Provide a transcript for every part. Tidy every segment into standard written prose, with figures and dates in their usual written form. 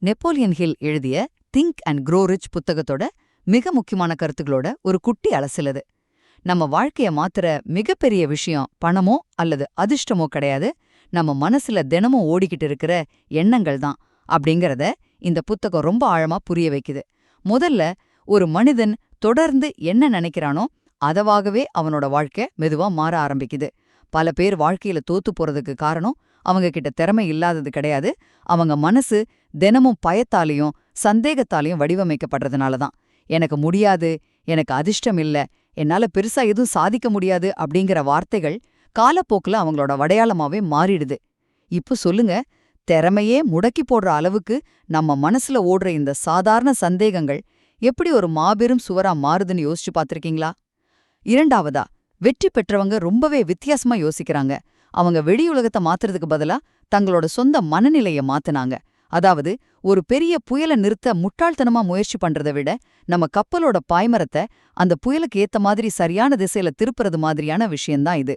Napoleon hill எழுதிய think and grow rich புத்தகத்தோட மிக முக்கியமான கருத்துக்களோட ஒரு குட்டி அலசல் அது. நம்ம வாழ்க்கைய மாத்துற மிகப்பெரிய விஷயம் பணமோ அல்லது அதிர்ஷ்டமோ கிடையாது, நம்ம மனசுல தினமும் ஓடிக்கிட்டு இருக்கிற எண்ணங்கள் தான் அப்படிங்கறத இந்த புத்தகம் ரொம்ப ஆழமா புரிய வைக்குது. முதல்ல ஒரு மனிதன் தொடர்ந்து என்ன நினைக்கிறானோ அதவாகவே அவனோட வாழ்க்கை மெதுவா மாற ஆரம்பிக்குது. பல பேர் வாழ்க்கையில தோத்து போறதுக்கு காரணம் அவங்க கிட்ட திறமை இல்லாதது கிடையாது, அவங்க மனசு தினமும் பயத்தாலையும் சந்தேகத்தாலையும் வடிவமைக்கப்படுறதுனால தான். எனக்கு முடியாது, எனக்கு அதிர்ஷ்டம் இல்ல, என்னால பெருசா எதுவும் சாதிக்க முடியாது அப்படிங்கிற வார்த்தைகள் காலப்போக்குல அவங்களோட அடையாளமாவே மாறிடுது. இப்ப சொல்லுங்க, திறமையே முடக்கி போடுற அளவுக்கு நம்ம மனசுல ஓடுற இந்த சாதாரண சந்தேகங்கள் எப்படி ஒரு மாபெரும் சுவரா மாறுதுன்னு யோசிச்சு பார்த்திருக்கீங்களா? இரண்டாவதா, வெற்றி பெற்றவங்க ரொம்பவே வித்தியாசமா யோசிக்கிறாங்க. அவங்க வெளியுலகத்தை மாத்துறதுக்கு பதிலா தங்களோட சொந்த மனநிலைய மாத்துனாங்க. அதாவது, ஒரு பெரிய புயலை நிறுத்த முட்டாள்தனமா முயற்சி பண்றதை விட நம்ம கப்பலோட பாய்மரத்தை அந்த புயலுக்கு ஏத்த மாதிரி சரியான திசையில திருப்புறது மாதிரியான விஷயம்தான் இது.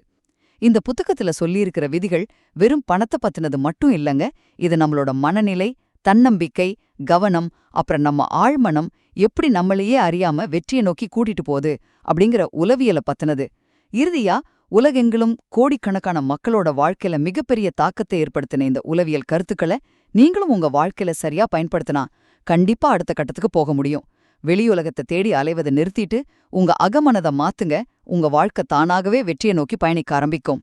இந்த புத்தகத்துல சொல்லியிருக்கிற விதிகள் வெறும் பணத்தை பத்தினது மட்டும் இல்லங்க. இது நம்மளோட மனநிலை, தன்னம்பிக்கை, கவனம், அப்புறம் நம்ம ஆழ்மனம் எப்படி நம்மளையே அறியாம வெற்றியை நோக்கி கூட்டிட்டு போகுது அப்படிங்கிற உளவியலை பத்தினது. இறுதியா, உலகெங்கிலும் கோடிக்கணக்கான மக்களோட வாழ்க்கையில மிகப்பெரிய தாக்கத்தை ஏற்படுத்தின இந்த உளவியல் கருத்துக்களை நீங்களும் உங்க வாழ்க்கையில சரியா பயன்படுத்தினா கண்டிப்பா அடுத்த கட்டத்துக்கு போக முடியும். வெளியுலகத்தை தேடி அலைவதை நிறுத்திட்டு உங்க அகமனதை மாத்துங்க. உங்க வாழ்க்கை தானாகவே வெற்றியை நோக்கி பயணிக்க ஆரம்பிக்கும்.